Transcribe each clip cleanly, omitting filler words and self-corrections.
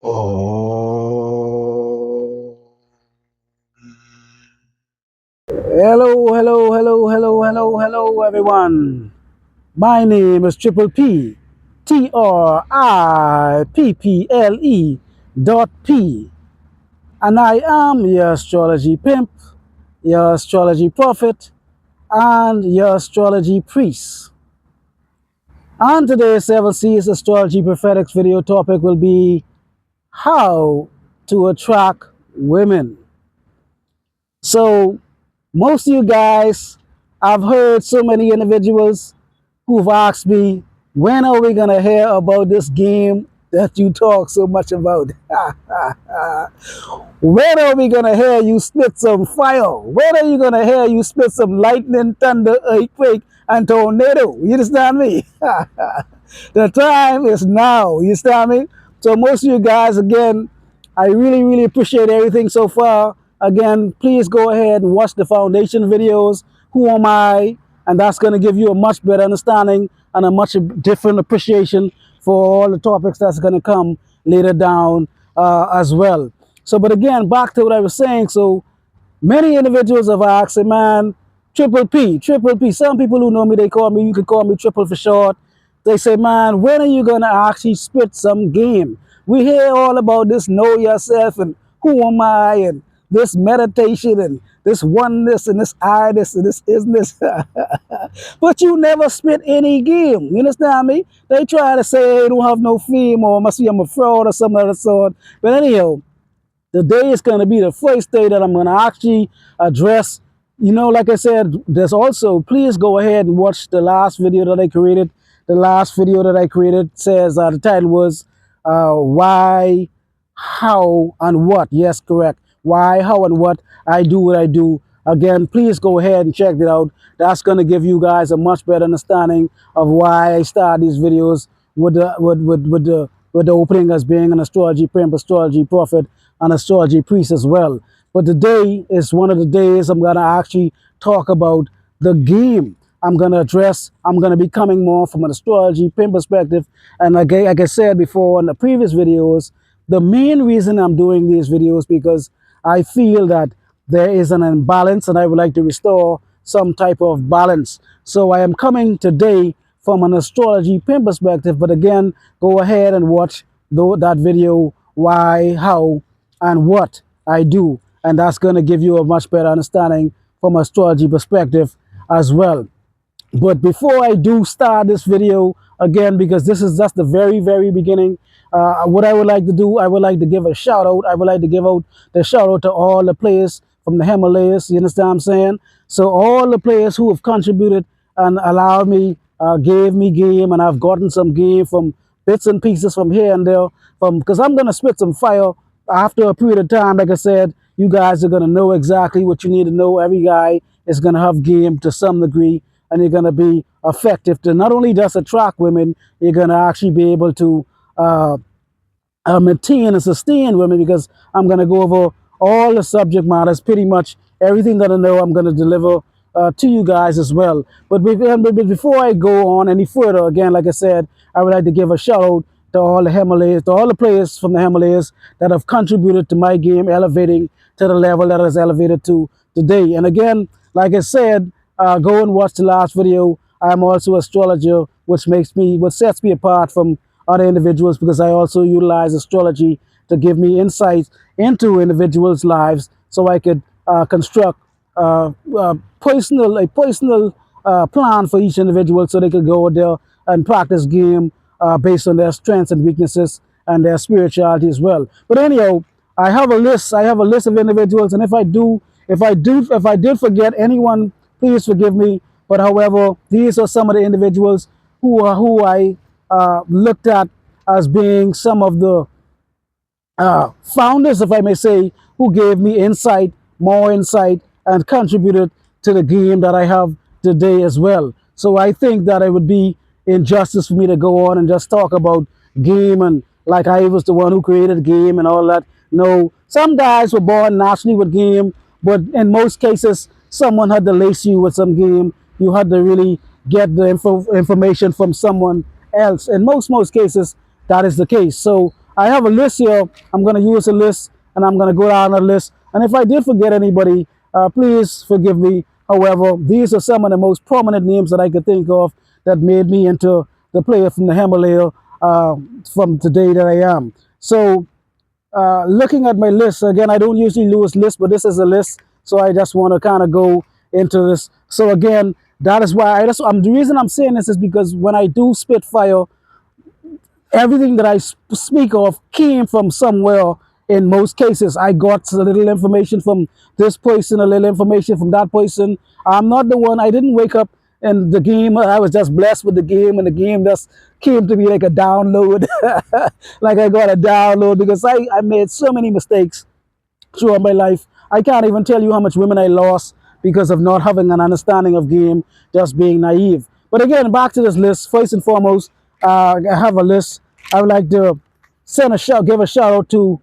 Oh. Hello, hello, hello, hello, hello, hello, everyone. My name is Triple P, TRIPPLE and I am your astrology pimp, your astrology prophet, and your astrology priest. On today's 7 Seas Astrology Prophetics video topic will be how to attract women. So, most of you guys, I've heard so many individuals who've asked me, when are we going to hear about this game that you talk so much about? When are we going to hear you spit some fire? When are you going to hear you spit some lightning, thunder, earthquake, and tornado? You understand me? The time is now. You understand me? So most of you guys, again, I really, really appreciate everything so far. Again, please go ahead and watch the foundation videos. Who am I? And that's going to give you a much better understanding and a much different appreciation for all the topics that's going to come later down as well. So, but again, back to what I was saying. So, many individuals have asked, man, Triple P, Triple P. Some people who know me, they call me, you could call me Triple for short. They say, man, when are you going to actually spit some game? We hear all about this know yourself and who am I and this meditation and this oneness and this I-ness and this isness. But you never spit any game. You understand me? They try to say, I don't have no fame or must be I'm a fraud or something of the sort. But anyhow, today is going to be the first day that I'm going to actually address, like I said, there's also, please go ahead and watch the last video that I created. The last video that I created says the title was Why, How, and What. Yes, correct. Why, how, and what I do what I do. Again, please go ahead and check it out. That's going to give you guys a much better understanding of why I start these videos with the opening as being an astrology pimp, astrology prophet, and astrology priest as well. But today is one of the days I'm going to actually talk about the game. I'm going to address, I'm going to be coming more from an astrology pimp perspective. And like I said before in the previous videos, the main reason I'm doing these videos because I feel that there is an imbalance and I would like to restore some type of balance. So I am coming today from an astrology pimp perspective, but again, go ahead and watch that video, why, how, and what I do. And that's going to give you a much better understanding from astrology perspective as well. But before I do start this video, again, because this is just the very, very beginning, what I would like to do, I would like to give a shout out. I would like to give out the shout out to all the players from the Himalayas. You understand what I'm saying? So all the players who have contributed and allowed me, gave me game, and I've gotten some game from bits and pieces from here and there. Because I'm gonna spit some fire after a period of time. Like I said, you guys are gonna know exactly what you need to know. Every guy is gonna have game to some degree, and you're gonna be effective to not only just attract women, you're gonna actually be able to uh, maintain and sustain women, because I'm going to go over all the subject matters, pretty much everything that I know I'm going to deliver to you guys as well. But before I go on any further, again, like I said, I would like to give a shout out to all the Himalayas, to all the players from the Himalayas that have contributed to my game elevating to the level that is elevated to today. And again, like I said, go and watch the last video. I'm also an astrologer, what sets me apart from other individuals, because I also utilize astrology to give me insights into individuals' lives, so I could construct a personal plan for each individual, so they could go out there and practice game based on their strengths and weaknesses and their spirituality as well. But anyhow, I have a list. I have a list of individuals, and if I did forget anyone, please forgive me. But however, these are some of the individuals who I looked at as being some of the founders, if I may say, who gave me insight, more insight, and contributed to the game that I have today as well. So I think that it would be injustice for me to go on and just talk about game and like I was the one who created game and all that. No, some guys were born naturally with game, but in most cases, someone had to lace you with some game. You had to really get the information from someone else. In most cases, that is the case. So I have a list here. I'm going to use a list, and I'm going to go down the list. And if I did forget anybody, please forgive me. However, these are some of the most prominent names that I could think of that made me into the player from the Himalaya from today that I am. So, looking at my list again, I don't usually use lists, but this is a list, so I just want to kind of go into this. So again, that is why the reason I'm saying this is because when I do spit fire, everything that I speak of came from somewhere. In most cases, I got a little information from this person, a little information from that person. I'm not the one. I didn't wake up in the game. I was just blessed with the game, and the game just came to me like a download. Like I got a download because I made so many mistakes throughout my life. I can't even tell you how much women I lost because of not having an understanding of game, just being naive. But again, back to this list. First and foremost, I have a list. I would like to give a shout out to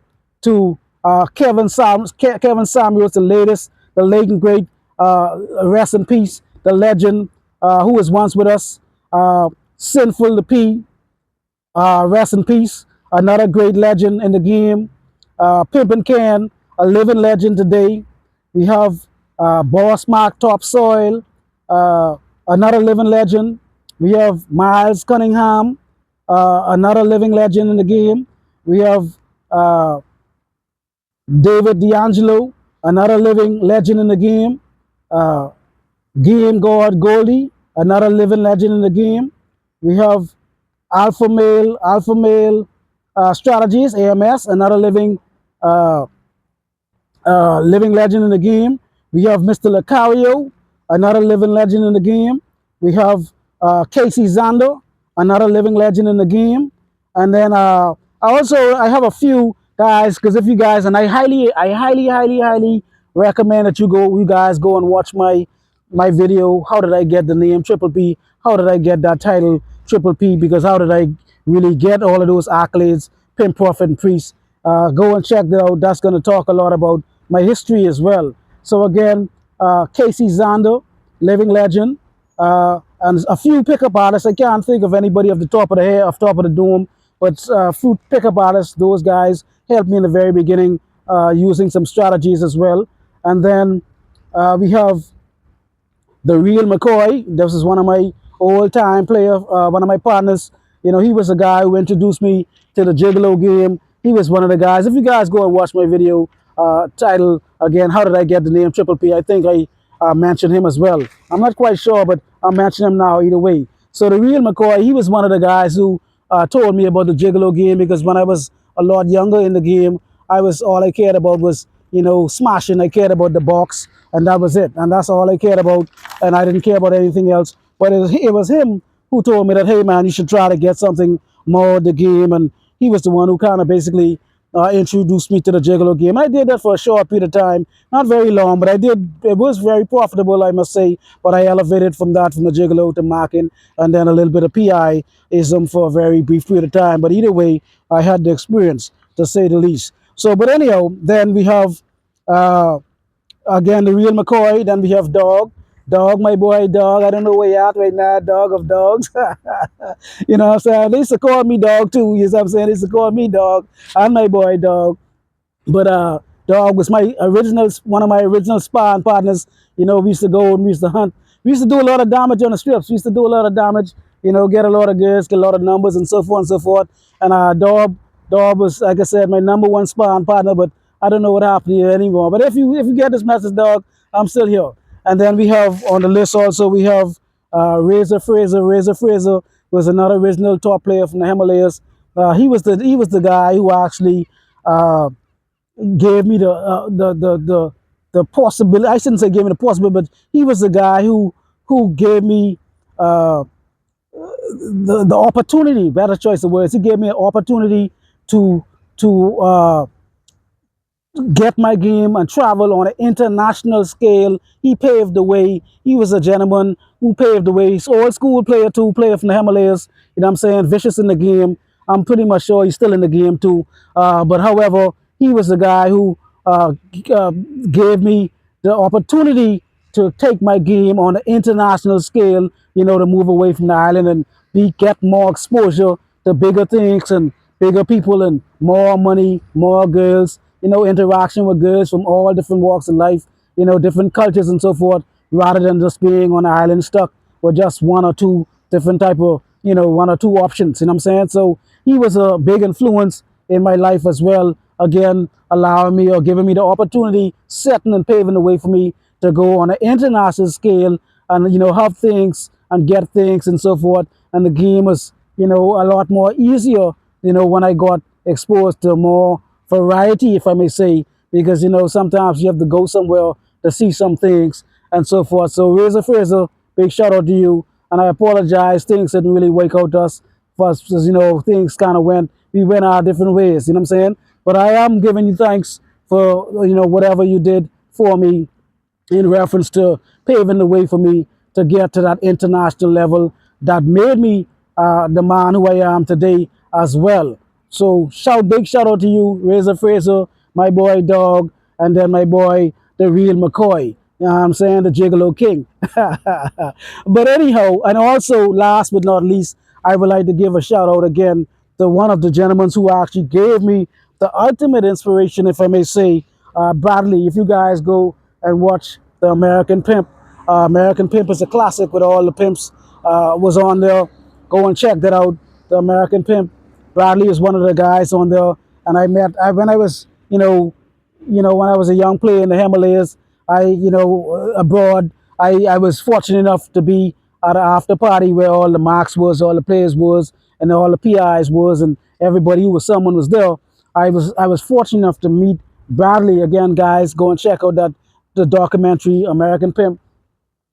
Kevin Samuels, the latest, the late and great, rest in peace, the legend who was once with us. Sinful the P, rest in peace, another great legend in the game. Pimpin' Can, a living legend today. We have Boss Mark Topsoil, another living legend. We have Miles Cunningham, another living legend in the game. We have uh, David D'Angelo, another living legend in the game. Uh, Game God Goldie, another living legend in the game. We have Alpha Male Strategies, AMS, another uh, living legend in the game. We have Mr. Lucario, another living legend in the game. We have Casey Zander, another living legend in the game. And then I have a few guys because if you guys and highly recommend that you guys go and watch my video. How did I get the name Triple P? How did I get that title Triple P? Because how did I really get all of those accolades? Pimp, Prophet, and Priest. Go and check that out. That's going to talk a lot about my history as well. So again, Casey Zander, living legend, and a few pickup artists. I can't think of anybody off the top of the head, off top of the dome, but a few pickup artists. Those guys helped me in the very beginning using some strategies as well. And then we have the real McCoy. This is one of my old-time player, one of my partners. You know, he was the guy who introduced me to the Gigolo game. He was one of the guys. If you guys go and watch my video title again, how did I get the name Triple P? I think I mentioned him as well. I'm not quite sure, but I'll mention him now either way. So the real McCoy, he was one of the guys who told me about the Gigolo game because when I was a lot younger in the game, all I cared about was smashing. I cared about the box, and that was it. And that's all I cared about, and I didn't care about anything else. But it was him who told me that, hey man, you should try to get something more of the game, and he was the one who kind of basically introduced me to the Gigolo game. I did that for a short period of time, not very long, but I did. It was very profitable, I must say. But I elevated from the Gigolo to marking, and then a little bit of PI-ism for a very brief period of time. But either way, I had the experience, to say the least. So, but anyhow, then we have uh, again the real McCoy. Then we have Dog, my boy, Dog. I don't know where you're at right now, Dog of Dogs. You know what I'm saying? They used to call me Dog too. You know what I'm saying? They used to call me Dog. I'm my boy, Dog. But Dog was one of my original sparring partners. You know, we used to go and we used to hunt. We used to do a lot of damage on the strips. We used to do a lot of damage. You know, get a lot of goods, get a lot of numbers, and so forth and so forth. And Dog was, like I said, my number one sparring partner. But I don't know what happened here anymore. But if you get this message, Dog, I'm still here. And then we have on the list also we have Razor Fraser. Razor Fraser was another original top player from the Himalayas. He was the guy who actually gave me the possibility. I shouldn't say gave me the possibility, but he was the guy who gave me uh, the opportunity. Better choice of words. He gave me an opportunity to to get my game and travel on an international scale. He paved the way. He was a gentleman who paved the way. He's old school player too, player from the Himalayas. You know what I'm saying? Vicious in the game. I'm pretty much sure he's still in the game too. But however, he was the guy who gave me the opportunity to take my game on an international scale, to move away from the island and get more exposure to bigger things and bigger people and more money, more girls, interaction with girls from all different walks of life, different cultures and so forth, rather than just being on an island stuck with just one or two different type of, one or two options. You know what I'm saying? So he was a big influence in my life as well. Again, allowing me or giving me the opportunity, setting and paving the way for me to go on an international scale and, have things and get things and so forth. And the game was, a lot more easier, when I got exposed to more variety, if I may say, because, sometimes you have to go somewhere to see some things and so forth. So Razor Fraser, big shout out to you. And I apologize, things didn't really work out us for us, because, things kind of we went our different ways, you know what I'm saying? But I am giving you thanks for, whatever you did for me in reference to paving the way for me to get to that international level that made me the man who I am today as well. So big shout out to you, Razor Fraser, my boy Dog, and then my boy the real McCoy. You know what I'm saying? The Gigolo King. But anyhow, and also last but not least, I would like to give a shout out again to one of the gentlemen who actually gave me the ultimate inspiration, if I may say, Bradley. If you guys go and watch the American Pimp, American Pimp is a classic with all the pimps. Was on there. Go and check that out. The American Pimp. Bradley is one of the guys on there, and when I was, when I was a young player in the Himalayas, abroad. I was fortunate enough to be at an after party where all the marks was, all the players was, and all the PIs was, and everybody who was someone was there. I was fortunate enough to meet Bradley again, guys. Go and check out the documentary American Pimp,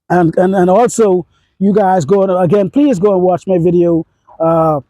and also you guys again. Please go and watch my video. How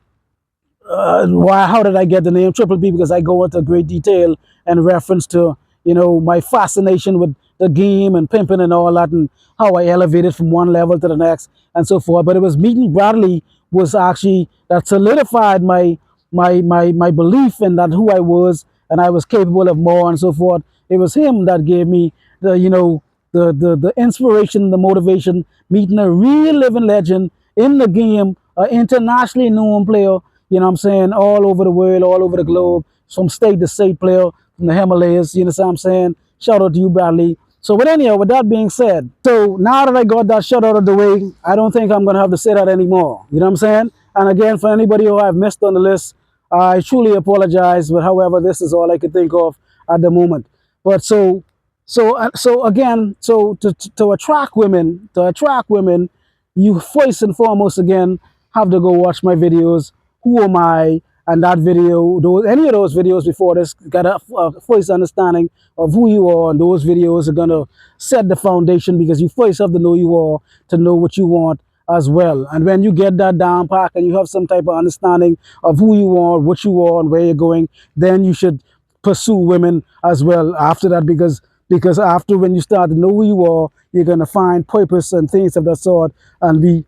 did I get the name Triple B? Because I go into great detail in reference to, my fascination with the game and pimping and all that, and how I elevated from one level to the next and so forth. But it was meeting Bradley was actually that solidified my belief in that who I was, and I was capable of more and so forth. It was him that gave me the inspiration, the motivation, meeting a real living legend in the game, an internationally known player, what I'm saying, all over the world, all over the globe, from state to state player from the Himalayas, you know what I'm saying? Shout out to you, Bradley. So, but anyhow, with that being said, so now that I got that shout out of the way, I don't think I'm going to have to say that anymore. You know what I'm saying? And again, for anybody who I've missed on the list, I truly apologize, but however, this is all I could think of at the moment. But so again, so to attract women, you first and foremost again have to go watch my videos. Who am I? And that video, any of those videos before this, got a first understanding of who you are, and those videos are gonna set the foundation, because you first have to know you are to know what you want as well. And when you get that down pack and you have some type of understanding of who you are, what you are, and where you're going, then you should pursue women as well after that, because after, when you start to know who you are, you're gonna find purpose and things of that sort, and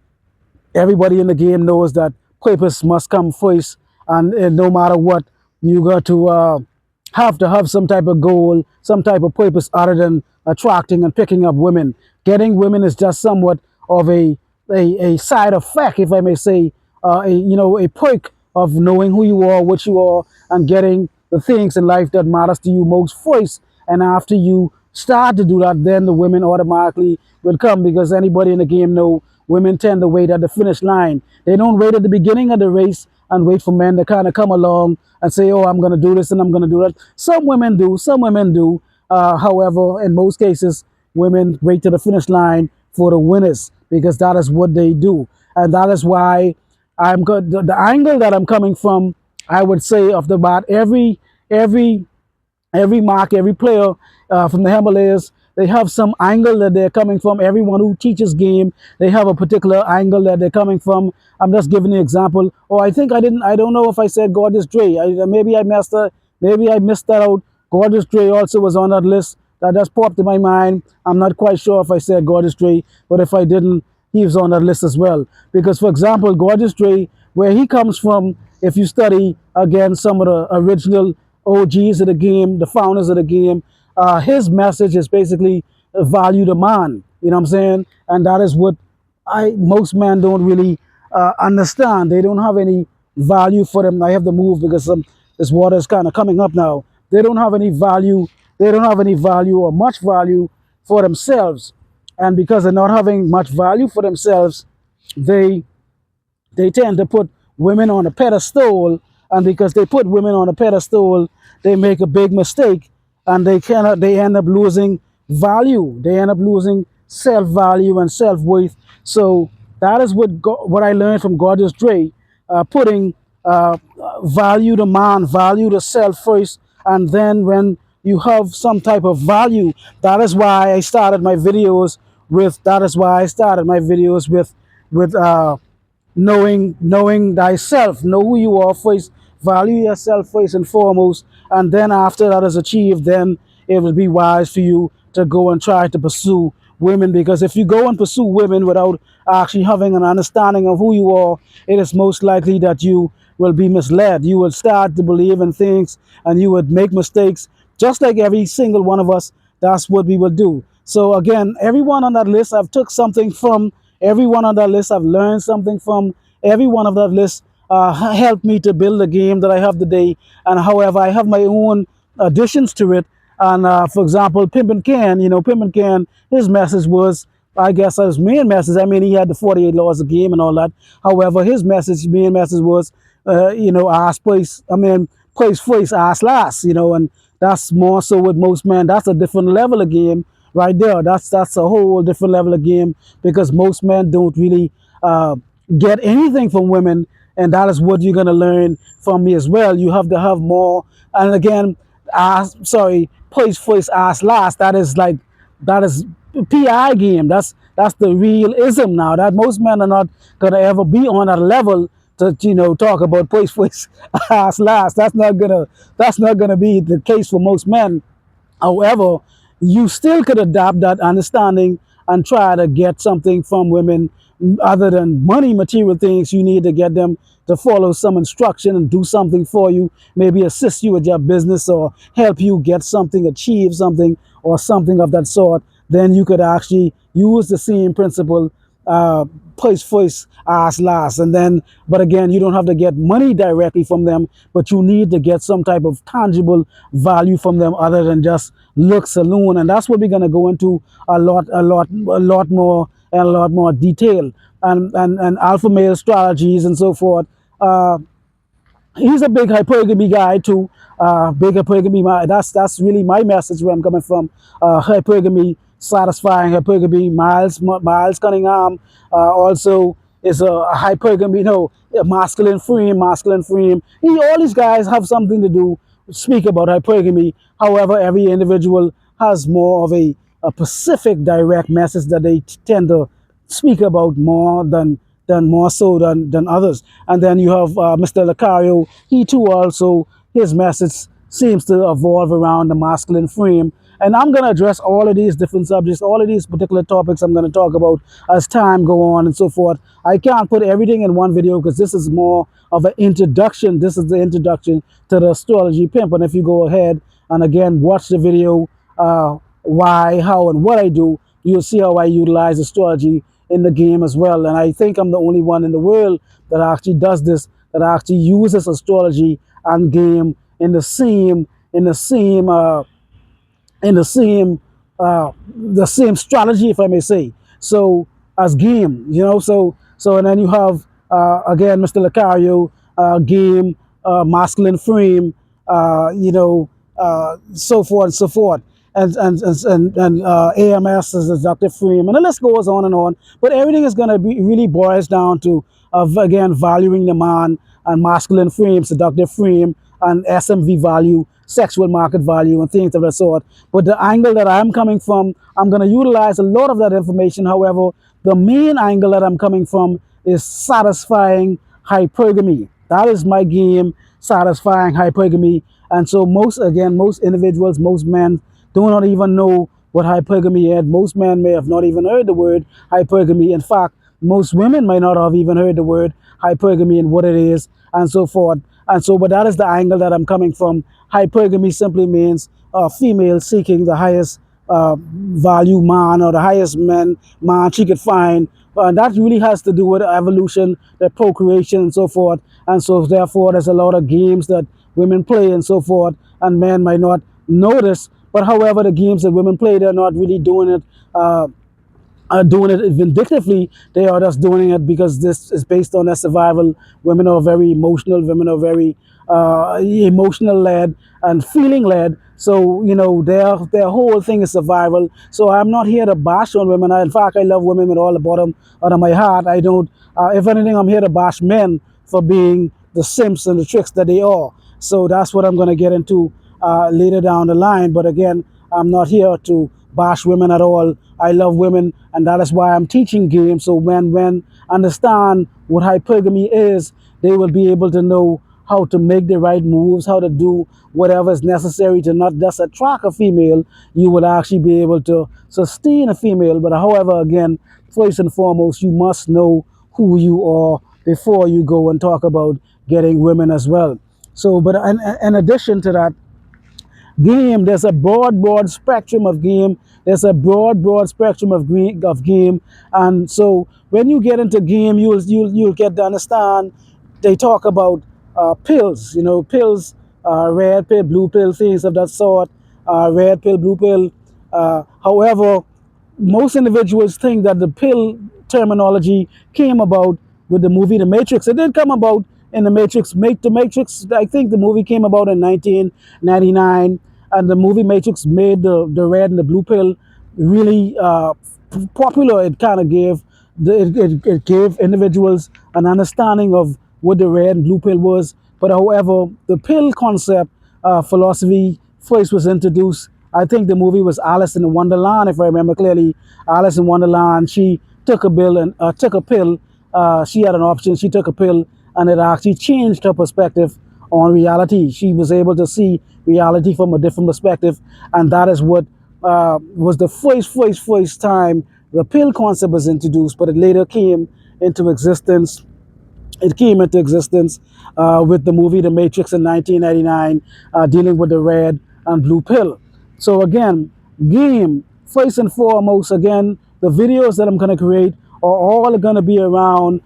everybody in the game knows that purpose must come first, and no matter what, you got to have some type of goal, some type of purpose other than attracting and picking up women. Getting women is just somewhat of a side effect, if I may say, a perk of knowing who you are, what you are, and getting the things in life that matters to you most first. And after you start to do that, then the women automatically will come, because anybody in the game know women tend to wait at the finish line. They don't wait at the beginning of the race and wait for men to kind of come along and say, oh, I'm going to do this and I'm going to do that. Some women do, some women do. However, in most cases, women wait to the finish line for the winners, because that is what they do. And that is why I'm good. The angle that I'm coming from, I would say, of the bat, every mark, every player from the Himalayas, they have some angle that they're coming from. Everyone who teaches game, they have a particular angle that they're coming from. I'm just giving an example. Oh, I don't know if I said Gorgeous Dre. Maybe I missed that out. Gorgeous Dre also was on that list. That just popped in my mind. I'm not quite sure if I said Gorgeous Dre, but if I didn't, he was on that list as well. Because, for example, Gorgeous Dre, where he comes from, if you study, again, some of the original OGs of the game, the founders of the game, his message is basically value the man. You know what I'm saying? And that is what most men don't really understand. They don't have any value for them. I have to move because this water is kind of coming up now. They don't have any value. They don't have any value or much value for themselves. And because they're not having much value for themselves, they they tend to put women on a pedestal, and because they put women on a pedestal, they make a big mistake, and they end up losing value. They end up losing self-value and self-worth. So that is what I learned from Gorgeous Dre, putting value to man, value to self first, and then when you have some type of value, that is why I started my videos with knowing thyself. Know who you are first, value yourself first and foremost, and then after that is achieved, then it will be wise for you to go and try to pursue women. Because if you go and pursue women without actually having an understanding of who you are, it is most likely that you will be misled. You will start to believe in things, and you would make mistakes, just like every single one of us. That's what we will do. So again, everyone on that list, I've took something from. Everyone on that list, I've learned something from. Every one of that list helped me to build the game that I have today. And however, I have my own additions to it. And for example, Pimpin' Ken, Pimpin' Ken, his message was, I guess his main message, I mean, he had the 48 laws of the game and all that. However, his main message was, ask place, place first, ask last, and that's more so with most men. That's a different level of game right there. That's a whole different level of game, because most men don't really get anything from women, and that is what you're gonna learn from me as well. You have to have more. And again, place first, ask last. That is PI game. That's the real ism now. That most men are not gonna ever be on that level to talk about place first, ask last. That's not gonna be the case for most men. However, you still could adapt that understanding and try to get something from women other than money, material things. You need to get them to follow some instruction and do something for you, maybe assist you with your business or help you get something, achieve something, or something of that sort. Then you could actually use the same principle, uh, place first, ask last. And then, but again, you don't have to get money directly from them, but you need to get some type of tangible value from them other than just looks alone. And that's what we're going to go into a lot more and a lot more detail, and alpha male strategies and so forth. He's a big hypergamy guy too. Big hypergamy. That's really my message where I'm coming from. Hypergamy, satisfying hypergamy. Miles Cunningham also is a hypergamy. Masculine frame, masculine frame. All these guys have something to do. Speak about hypergamy. However, every individual has more of a specific direct message that they tend to speak about more than more so than others. And then you have Mr. Lucario. He too also, his message seems to evolve around the masculine frame. And I'm going to address all of these different subjects, all of these particular topics I'm going to talk about as time go on and so forth. I can't put everything in one video because this is more of an introduction. This is the introduction to the astrology pimp. And if you go ahead and again watch the video, why, how, and what I do, you'll see how I utilize astrology in the game as well. And I think I'm the only one in the world that actually does this, that actually uses astrology and game in the same strategy, if I may say. So as game, and then you have again Mr. Lucario, game, masculine frame, so forth and so forth. And AMS is a deductive frame, and the list goes on and on. But everything is going to be really boils down to again valuing the man, and masculine frame, seductive frame, and SMV value, sexual market value, and things of that sort. But the angle that I'm coming from, I'm going to utilize a lot of that information. However, the main angle that I'm coming from is satisfying hypergamy. That is my game, satisfying hypergamy. And so most individuals, most men do not even know what hypergamy is. Most men may have not even heard the word hypergamy. In fact, most women might not have even heard the word hypergamy and what it is, and so forth. And so, but that is the angle that I'm coming from. Hypergamy simply means female seeking the highest value man or the highest man she could find. And that really has to do with evolution, the procreation, and so forth. And so, therefore, there's a lot of games that women play and so forth, and men might not notice. But however, the games that women play, they're not really doing it vindictively. They are just doing it because this is based on their survival. Women are very emotional. Women are very emotional led and feeling led. So their whole thing is survival. So I'm not here to bash on women. In fact, I love women with all the bottom out of my heart. I don't. If anything, I'm here to bash men for being the simps and the tricks that they are. So that's what I'm going to get into later down the line. But again, I'm not here to bash women at all. I love women, and that is why I'm teaching games. So when men understand what hypergamy is, they will be able to know how to make the right moves, how to do whatever is necessary to not just attract a female. You will actually be able to sustain a female. But however, again, first and foremost, you must know who you are before you go and talk about getting women as well. So, but in addition to that, game, there's a broad spectrum of game. There's a broad spectrum of game. And so when you get into game, you'll get to understand. They talk about pills, pills, red pill, blue pill, things of that sort. Red pill, blue pill. However, most individuals think that the pill terminology came about with the movie The Matrix. It did come about in The Matrix. The Matrix, I think the movie came about in 1999, and the movie Matrix made the red and the blue pill really popular. It kind of gave it gave individuals an understanding of what the red and blue pill was. But however, the pill concept philosophy first was introduced. I think the movie was Alice in Wonderland, if I remember clearly. Alice in Wonderland. She took a pill and took a pill. She had an option. She took a pill, and it actually changed her perspective on reality. She was able to see reality from a different perspective, and that is what was the first time the pill concept was introduced. But it later came into existence. It came into existence with the movie The Matrix in 1999, dealing with the red and blue pill. So again, game, first and foremost, again, the videos that I'm going to create are all going to be around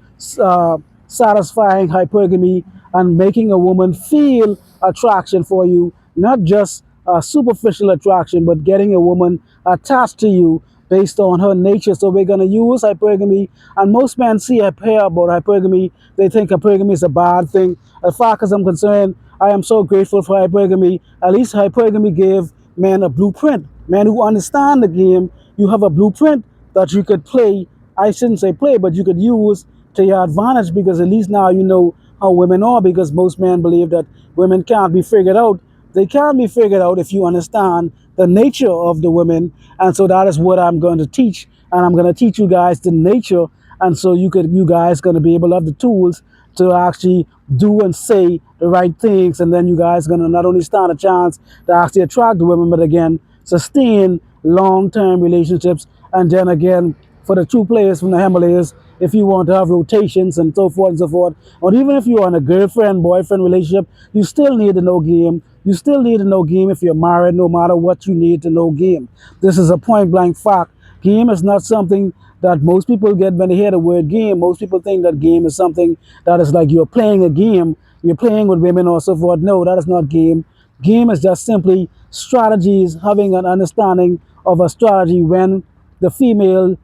satisfying hypergamy and making a woman feel attraction for you, not just superficial attraction, but getting a woman attached to you based on her nature. So we're going to use hypergamy, and most men hear about hypergamy, they think hypergamy is a bad thing. As far as I'm concerned, I am so grateful for hypergamy. At least hypergamy gave men a blueprint. Men who understand the game, you have a blueprint that you could play. I shouldn't say play, but you could use to your advantage, because at least now you know how women are, because most men believe that women can't be figured out. They can be figured out if you understand the nature of the women. And so that is what I'm going to teach. And I'm going to teach you guys the nature. And so you guys going to be able to have the tools to actually do and say the right things. And then you guys going to not only stand a chance to actually attract the women, but again, sustain long-term relationships. And then again, for the true players from the Himalayas, if you want to have rotations and so forth and so forth, or even if you're in a girlfriend-boyfriend relationship, you still need to know game. You still need to know game if you're married, no matter what, you need to know game. This is a point-blank fact. Game is not something that most people get when they hear the word game. Most people think that game is something that is like you're playing a game, you're playing with women or so forth. No, that is not game. Game is just simply strategies, having an understanding of a strategy. When the female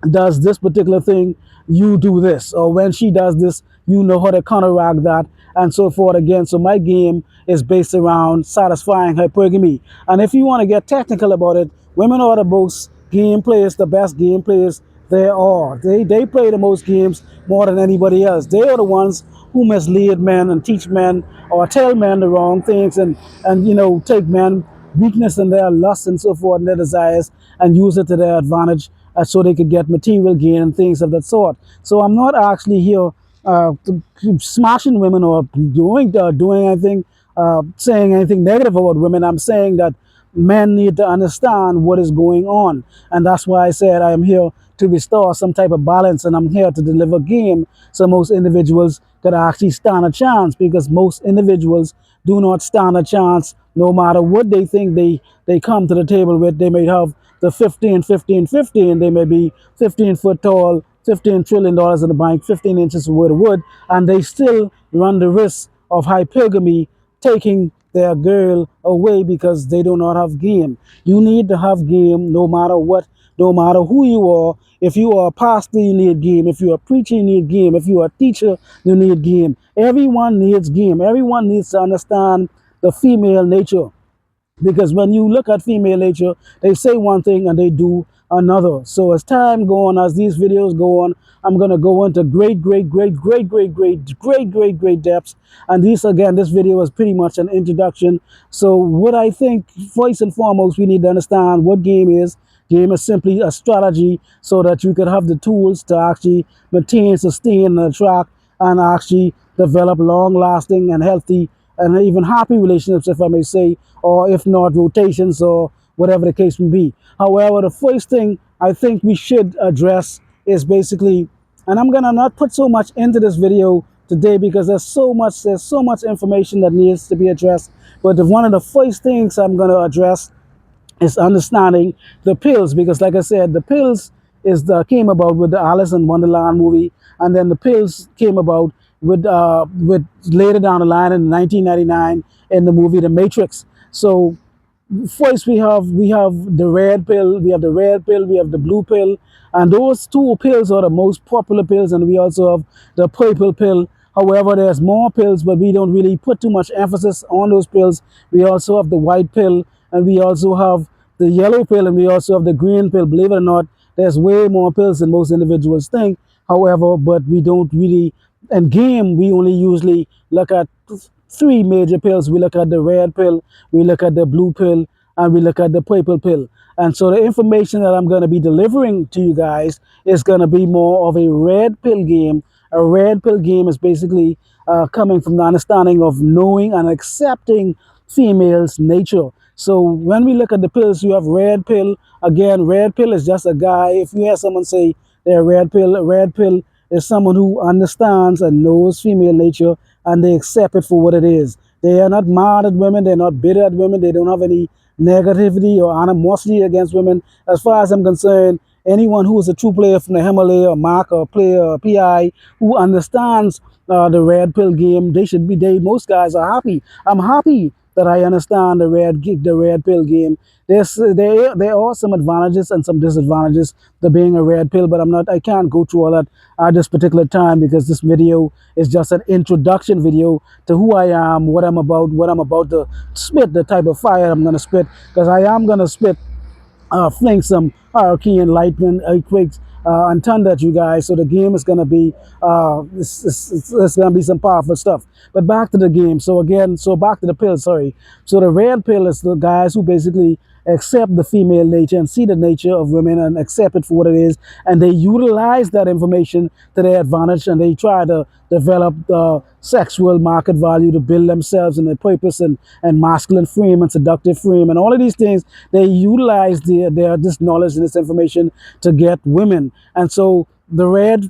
does this particular thing, you do this, or when she does this, you know how to counteract that, and so forth again. So my game is based around satisfying hypergamy. And if you want to get technical about it, women are the most game players, the best game players there are. They play the most games more than anybody else. They are the ones who mislead men and teach men or tell men the wrong things, and take men weakness and their lust and so forth and their desires, and use it to their advantage, so they could get material gain and things of that sort. So I'm not actually here smashing women or doing anything, saying anything negative about women. I'm saying that men need to understand what is going on, and that's why I said I am here to restore some type of balance, and I'm here to deliver game so most individuals could actually stand a chance, because most individuals do not stand a chance No matter what they think they come to the table with, they may have the 15, 15, 15. They may be 15 foot tall, $15 trillion in the bank, 15 inches worth of wood, and they still run the risk of hypergamy, taking their girl away because they do not have game. You need to have game no matter what, no matter who you are. If you are a pastor, you need game. If you're a preacher, you need game. If you're a teacher, you need game. Everyone needs game. Everyone needs to understand the female nature, because when you look at female nature, they say one thing and they do another. So as time go on, as these videos go on, I'm going to go into great depths. And this, again, this video is pretty much an introduction. So what I think, first and foremost, we need to understand what game is. Game is simply a strategy so that you can have the tools to actually maintain, sustain, and attract, and actually develop long-lasting and healthy and even happy relationships, if I may say, or if not, rotations or whatever the case may be. However, the first thing I think we should address is basically, and I'm gonna not put so much into this video today because there's so much information that needs to be addressed. But one of the first things I'm gonna address is understanding the pills, because like I said, the pills came about with the Alice in Wonderland movie, and then the pills came about with later down the line in 1999 in the movie The Matrix. So first we have the red pill, we have the blue pill, and those two pills are the most popular pills, and we also have the purple pill. However, there's more pills, but we don't really put too much emphasis on those pills. We also have the white pill, and we also have the yellow pill, and we also have the green pill. Believe it or not, there's way more pills than most individuals think. However, but we don't really, in game, we only usually look at three major pills. We look at the red pill, we look at the blue pill, and we look at the purple pill. And so the information that I'm going to be delivering to you guys is going to be more of a red pill game. A red pill game is basically coming from the understanding of knowing and accepting females' nature. So when we look at the pills, you have red pill. Again, red pill is just a guy. If you hear someone say they're red pill is someone who understands and knows female nature, and they accept it for what it is. They are not mad at women. They're not bitter at women. They don't have any negativity or animosity against women. As far as I'm concerned, anyone who is a true player from the Himalaya, or Mark, or player, or PI, who understands the red pill game, most guys are happy. I'm happy that I understand the red pill game. There are some advantages and some disadvantages to being a red pill, but I can't go through all that at this particular time, because this video is just an introduction video to who I am, what I'm about to spit, the type of fire I'm going to spit, because I am going to spit fling some hurricane, lightning, earthquakes, and thunder at you guys. So the game is going to be, it's going to be some powerful stuff. But back to the game. So back to the pill, sorry. So the red pill is the guys who basically accept the female nature and see the nature of women and accept it for what it is. And they utilize that information to their advantage, and they try to develop the sexual market value to build themselves and their purpose and masculine frame and seductive frame and all of these things. They utilize this knowledge and this information to get women. And so the red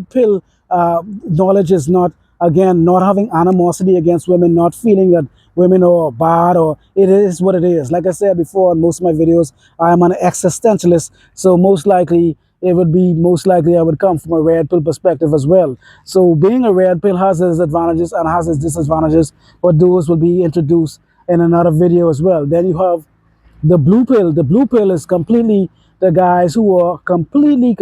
pill knowledge is not, again, not having animosity against women, not feeling that women are bad, or it is what it is. Like I said before in most of my videos, I am an existentialist, so most likely I would come from a red pill perspective as well. So being a red pill has its advantages and has its disadvantages, but those will be introduced in another video as well. Then you have the blue pill. The blue pill is completely the guys who are completely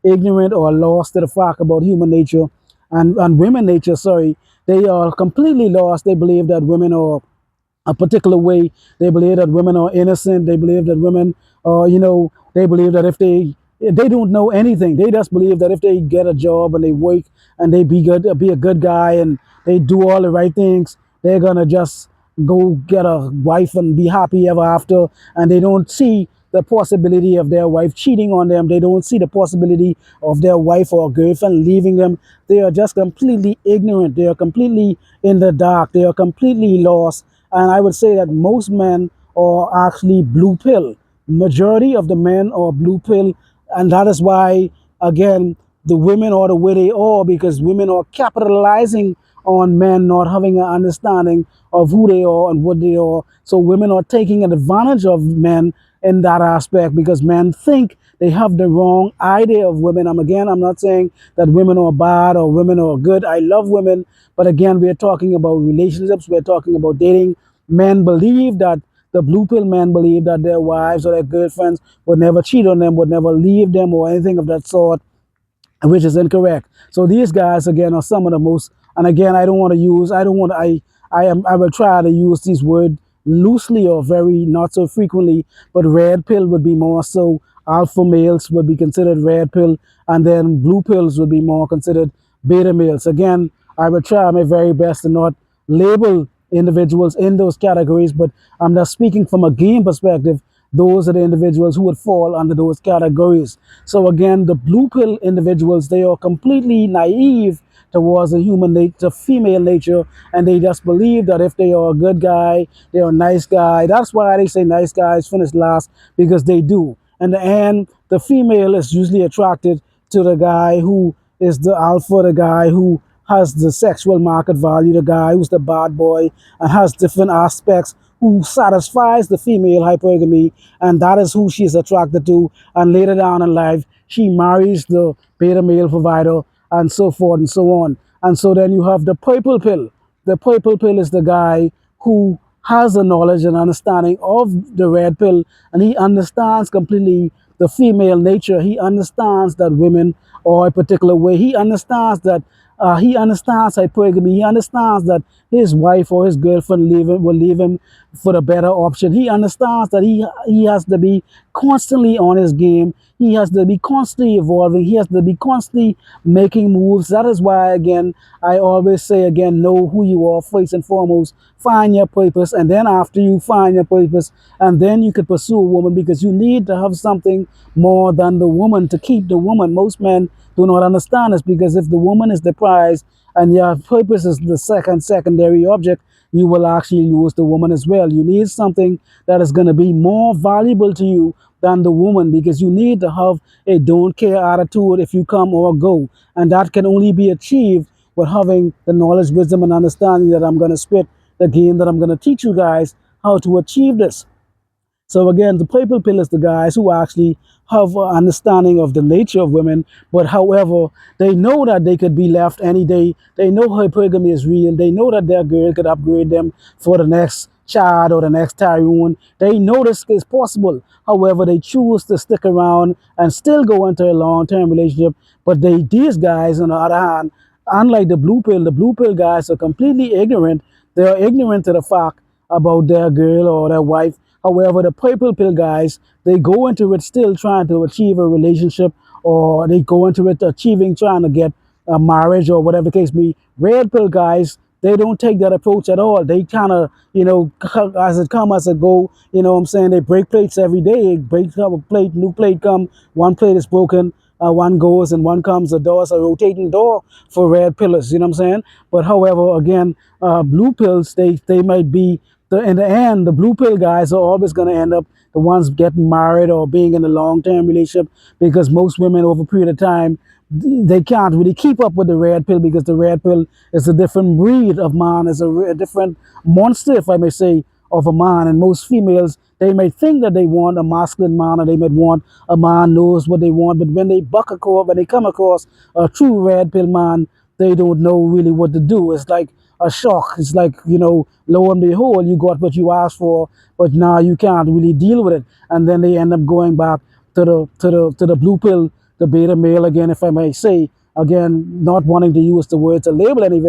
ignorant or lost to the fact about human nature and women nature, sorry. They are completely lost. They believe that women are a particular way. They believe that women are innocent. They believe that women are, they believe that if they don't know anything. They just believe that if they get a job and they work and they be a good guy, and they do all the right things, they're gonna just go get a wife and be happy ever after. And they don't see the possibility of their wife cheating on them. They don't see the possibility of their wife or girlfriend leaving them. They are just completely ignorant. They are completely in the dark. They are completely lost. And I would say that most men are actually blue pill. Majority of the men are blue pill. And that is why, again, the women are the way they are, because women are capitalizing on men not having an understanding of who they are and what they are. So women are taking advantage of men in that aspect because men think they have the wrong idea of women. I'm not saying that women are bad or women are good. I love women, but again, we're talking about relationships. We're talking about dating. Men believe that the blue pill men believe that their wives or their girlfriends would never cheat on them, would never leave them, or anything of that sort, which is incorrect. So these guys again are some of the most, and again I don't want to use, I don't want I will try to use these words loosely or very not so frequently, but red pill would be more so, alpha males would be considered red pill, and then blue pills would be more considered beta males. Again, I will try my very best to not label individuals in those categories, but I'm just speaking from a game perspective. Those are the individuals who would fall under those categories. So again, the blue pill individuals, they are completely naive towards the human nature, female nature, and they just believe that if they are a good guy, they are a nice guy. That's why they say nice guys finish last, because they do. In the end, the female is usually attracted to the guy who is the alpha, the guy who has the sexual market value, the guy who's the bad boy and has different aspects, who satisfies the female hypergamy, and that is who she is attracted to. And later down in life, she marries the beta male provider, and so forth and so on. And so then you have the purple pill. The purple pill is the guy who has the knowledge and understanding of the red pill, and he understands completely the female nature. He understands that women are a particular way. He understands that he understands hypergamy. He understands that his wife or his girlfriend will leave him for the better option. He understands that he has to be constantly on his game. He has to be constantly evolving. He has to be constantly making moves. That is why, again, I always say, again, know who you are first and foremost. Find your purpose, and then after you find your purpose, and then you could pursue a woman, because you need to have something more than the woman to keep the woman. Most men do not understand this, because if the woman is the prize and your purpose is the secondary object, you will actually lose the woman as well. You need something that is going to be more valuable to you than the woman, because you need to have a don't care attitude if you come or go. And that can only be achieved with having the knowledge, wisdom, and understanding that I'm going to spit, the game that I'm going to teach you guys how to achieve this. So again, the purple pill is the guys who actually have an understanding of the nature of women, but however, they know that they could be left any day. They know hypergamy is real. They know that their girl could upgrade them for the next Chad or the next Tyrone. They know this is possible. However, they choose to stick around and still go into a long-term relationship. But these guys, on the other hand, unlike the blue pill guys are completely ignorant. They are ignorant to the fact about their girl or their wife. However, the purple pill guys, they go into it still trying to achieve a relationship, or they go into it trying to get a marriage or whatever the case be. Red pill guys, they don't take that approach at all. They kind of, as it come, as it go, what I'm saying? They break plates every day. Break up a plate, new plate come, one plate is broken, one goes and one comes. The door is a rotating door for red pillars, you know what I'm saying? But however, again, blue pills, they might be, in the end, the blue pill guys are always going to end up the ones getting married or being in a long-term relationship, because most women over a period of time, they can't really keep up with the red pill, because the red pill is a different breed of man, is a different monster, if I may say, of a man. And most females, they may think that they want a masculine man, or they might want a man knows what they want, but when when they come across a true red pill man, they don't know really what to do. It's like a shock. It's like, lo and behold, you got what you asked for, but now you can't really deal with it. And then they end up going back to the blue pill, the beta male again, if I may say, again, not wanting to use the word to label any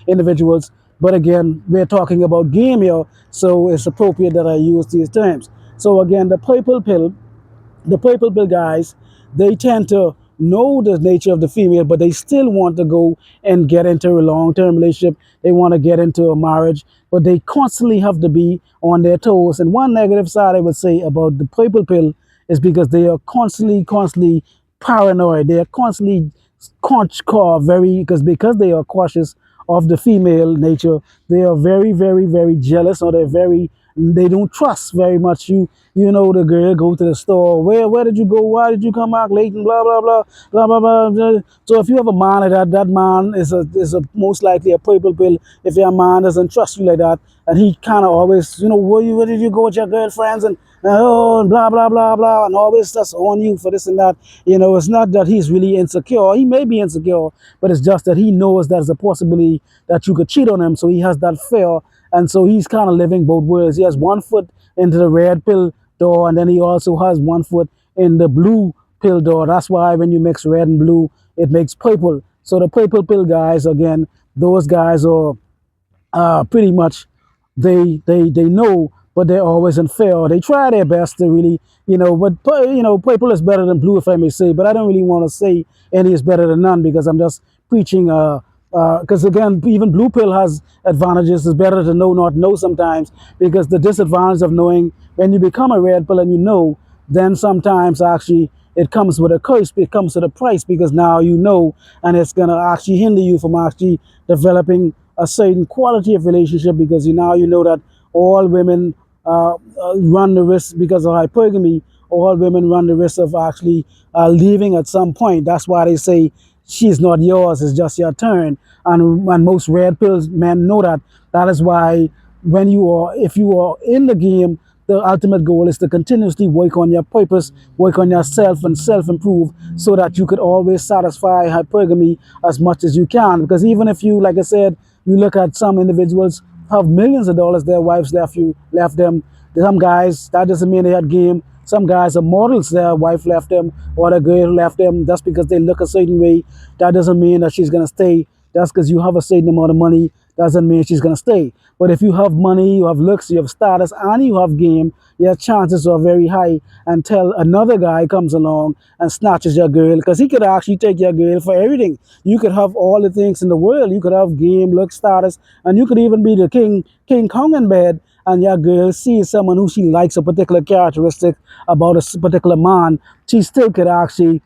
individuals, but again, we're talking about game here, so it's appropriate that I use these terms. So again, the purple pill guys, they tend to know the nature of the female, but they still want to go and get into a long-term relationship. They want to get into a marriage, but they constantly have to be on their toes. And one negative side I would say about the purple pill is because they are constantly paranoid. They are constantly because they are cautious of the female nature. They are very, very, very jealous, or they're very they don't trust very much. You know, the girl go to the store. Where did you go? Why did you come back late? And blah blah blah blah blah blah. Blah. So if you have a man like that, that man is a most likely a purple pill. If your man doesn't trust you like that, and he kind of always, where did you go with your girlfriends and oh, and blah blah blah blah, and always just on you for this and that. It's not that he's really insecure. He may be insecure, but it's just that he knows there's a possibility that you could cheat on him. So he has that fear, and so he's kind of living both worlds. He has one foot into the red pill door, and then he also has one foot in the blue pill door. That's why when you mix red and blue, it makes purple. So the purple pill guys, again, those guys are pretty much they know, but they're always in fear. They try their best to really, but purple is better than blue, if I may say. But I don't really want to say any is better than none, because I'm just preaching. Because again, even blue pill has advantages. It's better to know not know sometimes, because the disadvantage of knowing, when you become a red pill and then sometimes actually it comes with a curse. It comes with a price, because now and it's gonna actually hinder you from actually developing a certain quality of relationship, because you know that all women run the risk, because of hypergamy. All women run the risk of actually leaving at some point. That's why they say she's not yours, it's just your turn. And most red pills men know that. That is why if you are in the game, the ultimate goal is to continuously work on your purpose, work on yourself, and self-improve, so that you could always satisfy hypergamy as much as you can. Because even if you, like I said, you look at some individuals have millions of dollars, their wives left them. Some guys, that doesn't mean they had game. Some guys are models, their wife left them, or the girl left them. Just because they look a certain way, that doesn't mean that she's gonna stay. Just because you have a certain amount of money doesn't mean she's gonna stay. But if you have money, you have looks, you have status, and you have game, your chances are very high until another guy comes along and snatches your girl, because he could actually take your girl for everything. You could have all the things in the world. You could have game, look, status, and you could even be the King Kong in bed, and your girl sees someone who she likes, a particular characteristic about a particular man. She still could actually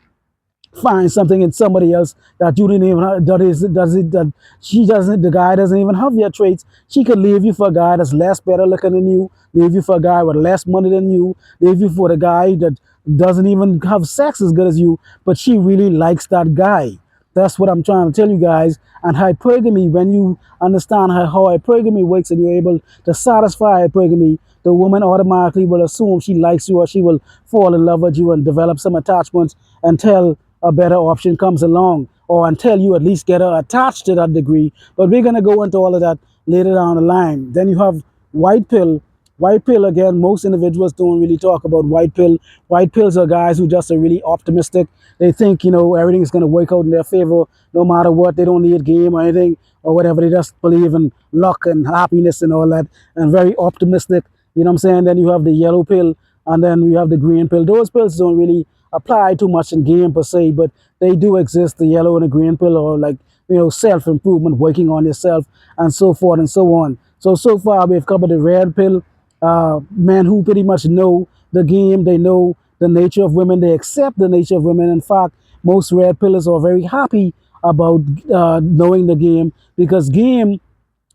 find something in somebody else that you didn't even have, that she doesn't, the guy doesn't even have your traits. She could leave you for a guy that's less better looking than you, leave you for a guy with less money than you, leave you for the guy that doesn't even have sex as good as you, but she really likes that guy. That's what I'm trying to tell you guys. And hypergamy, when you understand how hypergamy works, and you're able to satisfy hypergamy, the woman automatically will assume she likes you, or she will fall in love with you and develop some attachments until a better option comes along, or until you at least get her attached to that degree. But we're going to go into all of that later down the line. Then you have white pill. White pill, again, most individuals don't really talk about white pill. White pills are guys who just are really optimistic. They think, everything is going to work out in their favor no matter what. They don't need game or anything or whatever. They just believe in luck and happiness and all that, and very optimistic. You know what I'm saying? Then you have the yellow pill, and then you have the green pill. Those pills don't really apply too much in game per se, but they do exist. The yellow and the green pill, or like, self-improvement, working on yourself, and so forth and so on. So far we've covered the red pill. Men who pretty much know the game, they know the nature of women, they accept the nature of women. In fact, most red pillars are very happy about knowing the game, because game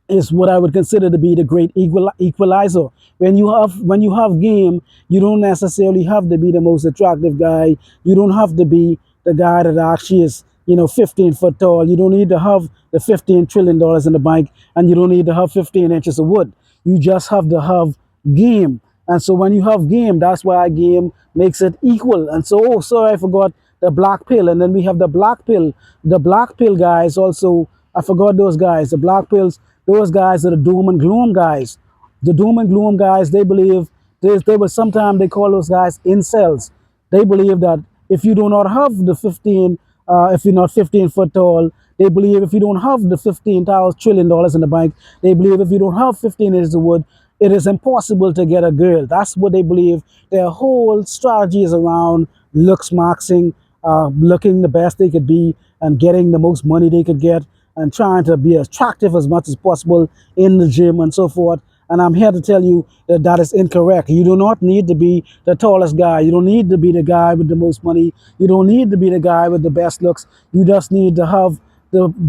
is what I would consider to be the great equalizer. When you have game, you don't necessarily have to be the most attractive guy. You don't have to be the guy that actually is 15 foot tall. You don't need to have the $15 trillion in the bank, and you don't need to have 15 inches of wood. You just have to have game. And so when you have game, that's why game makes it equal. And so, oh, sorry, I forgot the black pill. And then we have the black pill. The black pill guys also, I forgot those guys. The black pills, those guys are the doom and gloom guys. The doom and gloom guys, they believe, they were sometimes they call those guys incels. They believe that if you do not have the 15, if you're not 15 foot tall, they believe if you don't have the $15 trillion in the bank, they believe if you don't have 15 inches of wood, it is impossible to get a girl. That's what they believe. Their whole strategy is around looks maxing, looking the best they could be, and getting the most money they could get, and trying to be attractive as much as possible in the gym and so forth. And I'm here to tell you that that is incorrect. You do not need to be the tallest guy. You don't need to be the guy with the most money. You don't need to be the guy with the best looks. You just need to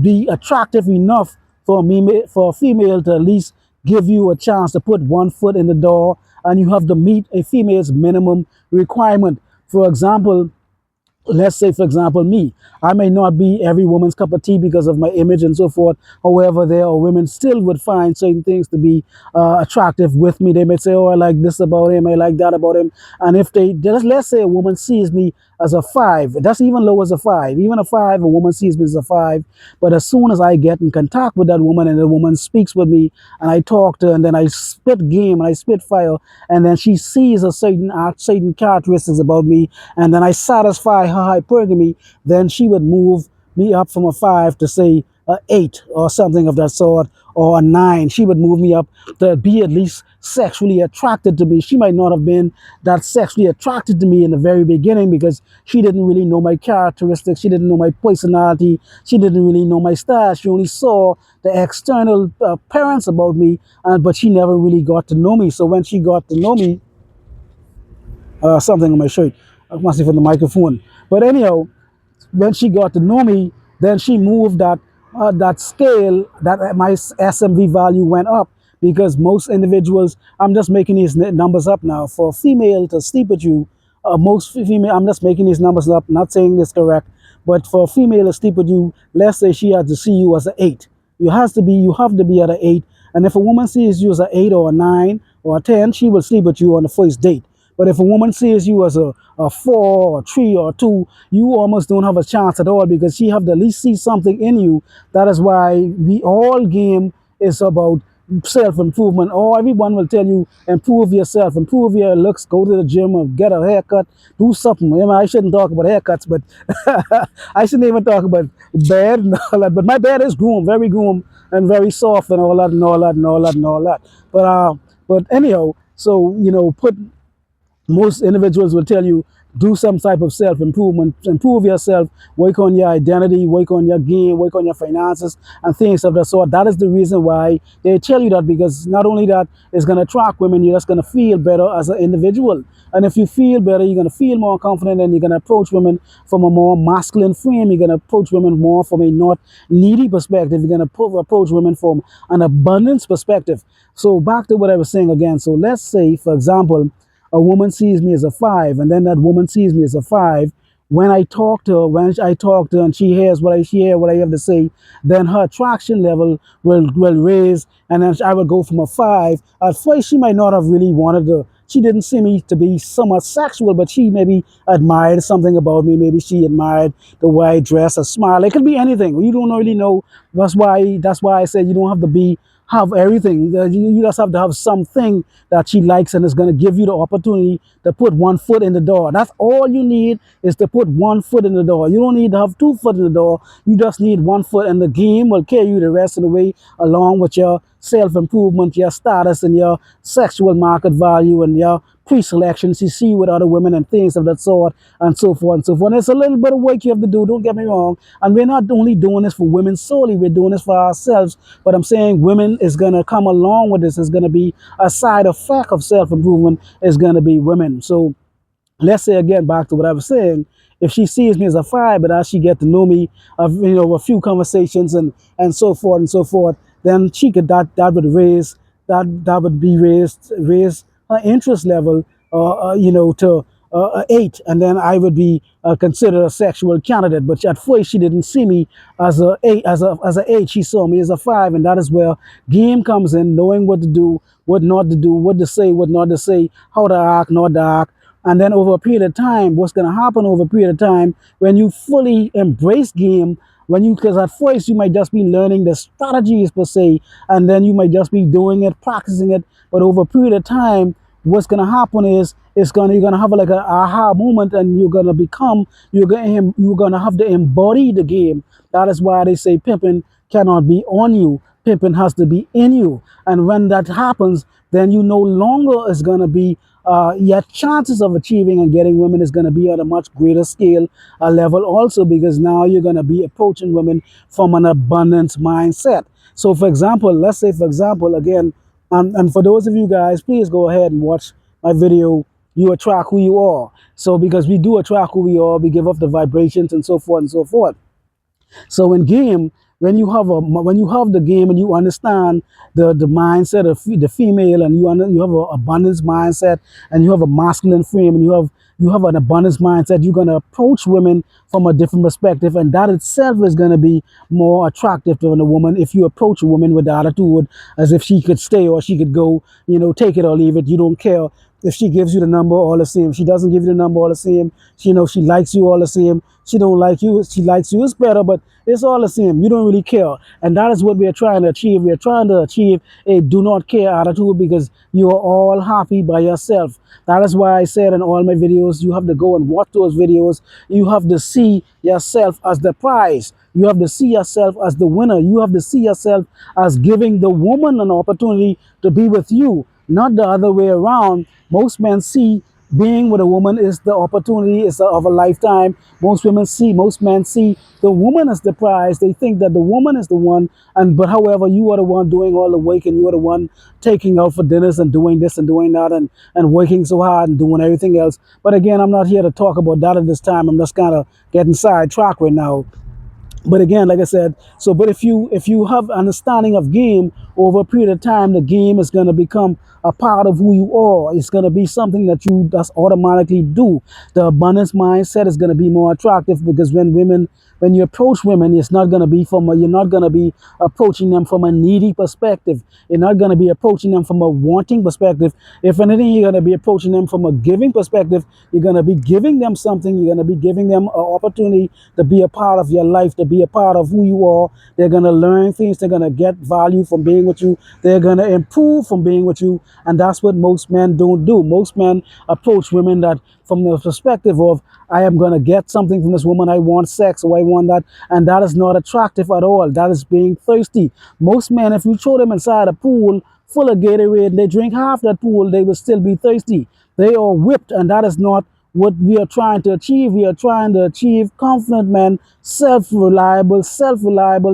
be attractive enough for a female to at least give you a chance to put one foot in the door, and you have to meet a female's minimum requirement. For example, let's say, for example, me, I may not be every woman's cup of tea because of my image and so forth. However, there are women still would find certain things to be attractive with me. They may say, oh, I like this about him, I like that about him. And if they, let's say a woman sees me as a five, that's even low as a five. Even a five, a woman sees me as a five. But as soon as I get in contact with that woman and the woman speaks with me and I talk to her and then I spit game and I spit fire, and then she sees a certain characteristics about me, and then I satisfy her hypergamy, then she would move me up from a five to say a eight or something of that sort, or a nine. She would move me up to be at least sexually attracted to me. She might not have been that sexually attracted to me in the very beginning because she didn't really know my characteristics. She didn't know my personality. She didn't really know my style. She only saw the external appearance about me, but she never really got to know me. So when she got to know me, something on my shirt, I must be from the microphone. But anyhow, when she got to know me, then she moved that scale, that my SMV value went up, because most individuals, I'm just making these numbers up now, for a female to sleep with you, most female, I'm just making these numbers up, not saying this correct, but for a female to sleep with you, let's say she had to see you as an eight. You have to be at an eight. And if a woman sees you as an eight or a nine or a 10, she will sleep with you on the first date. But if a woman sees you as a four or three or two, you almost don't have a chance at all, because she have to at least see something in you. That is why we all game is about self-improvement. Or everyone will tell you, improve yourself, improve your looks, go to the gym or get a haircut, do something. You know, I shouldn't talk about haircuts, but I shouldn't even talk about bed and all that. But my bed is groomed, very groomed and very soft and all that and all that and all that and all that. But anyhow, so put most individuals will tell you, do some type of self-improvement, improve yourself, work on your identity, work on your game, work on your finances and things of that sort. That is the reason why they tell you that, because not only that, it's going to attract women, you're just going to feel better as an individual. And if you feel better, you're going to feel more confident, and you're going to approach women from a more masculine frame. You're going to approach women more from a not needy perspective. You're going to approach women from an abundance perspective. So back to what I was saying again. So let's say, for example, a woman sees me as a five, and then that woman sees me as a five. When I talk to her, and she hears what I have to say, then her attraction level will raise, and then I will go from a five. At first, she might not have really wanted to. She didn't see me to be somewhat sexual, but she maybe admired something about me. Maybe she admired the way I dress, a smile. It could be anything. You don't really know. That's why I said you don't have to have everything. You just have to have something that she likes, and is going to give you the opportunity to put one foot in the door. That's all you need, is to put one foot in the door. You don't need to have 2 foot in the door. You just need 1 foot, and the game will carry you the rest of the way, along with your self-improvement, your status, and your sexual market value, and your pre-selections you see with other women and things of that sort, and so forth and so forth. And it's a little bit of work you have to do, don't get me wrong. And we're not only doing this for women solely, we're doing this for ourselves. But I'm saying women is going to come along with this. Is going to be a side effect of self-improvement, is going to be women. So let's say again, back to what I was saying, if she sees me as a five, but as she get to know me, a few conversations and so forth and so forth, then she could that would raise that would be raise her interest level, to eight, and then I would be considered a sexual candidate. But at first, she didn't see me as a eight, as a eight. She saw me as a five, and that is where game comes in, knowing what to do, what not to do, what to say, what not to say, how to act, not to act. And then over a period of time, what's going to happen over a period of time, when you fully embrace game, because at first you might just be learning the strategies per se, and then you might just be doing it, practicing it. But over a period of time, what's going to happen is you're going to have like an aha moment, and you're going to have to embody the game. That is why they say pimping cannot be on you. Pimping has to be in you. And when that happens, then you no longer is going to be your chances of achieving and getting women is going to be at a much greater scale, level also, because now you're going to be approaching women from an abundance mindset. So for example, let's say for example, again, and for those of you guys, please go ahead and watch my video, You Attract Who You Are. So because we do attract who we are, we give off the vibrations and so forth and so forth. So in game, when you have the game and you understand the mindset of the female, and you have an abundance mindset, and you have a masculine frame, and you have an abundance mindset, you're going to approach women from a different perspective, and that itself is going to be more attractive to a woman. If you approach a woman with the attitude as if she could stay or she could go, take it or leave it, you don't care if she gives you the number, all the same. She doesn't give you the number, all the same. She likes you, all the same. She don't like you, she likes you, it's better, but it's all the same. You don't really care. And that is what we are trying to achieve. We are trying to achieve a do not care attitude, because you are all happy by yourself. That is why I said in all my videos, you have to go and watch those videos. You have to see yourself as the prize. You have to see yourself as the winner. You have to see yourself as giving the woman an opportunity to be with you, not the other way around. Most men see being with a woman is the opportunity is of a lifetime. Most men see the woman as the prize. They think that the woman is the one, but however, you are the one doing all the work, and you are the one taking out for dinners and doing this and doing that, and working so hard and doing everything else. But again, I'm not here to talk about that at this time. I'm just kind of getting sidetracked right now. But again, like I said, but if you have understanding of game over a period of time, the game is going to become a part of who you are. It's going to be something that you just automatically do. The abundance mindset is going to be more attractive, because when you approach women, it's not going to be you're not going to be approaching them from a needy perspective. You're not going to be approaching them from a wanting perspective. If anything, you're going to be approaching them from a giving perspective. You're going to be giving them something. You're going to be giving them an opportunity to be a part of your life, to be a part of who you are. They're going to learn things. They're going to get value from being with you. They're going to improve from being with you. And that's what most men don't do. Most men approach women that from the perspective of, I am going to get something from this woman. I want sex, or I want that. And that is not attractive at all. That is being thirsty. Most men, if you throw them inside a pool full of Gatorade and they drink half that pool, they will still be thirsty. They are whipped, and that is not what we are trying to achieve. We are trying to achieve confident men, self-reliable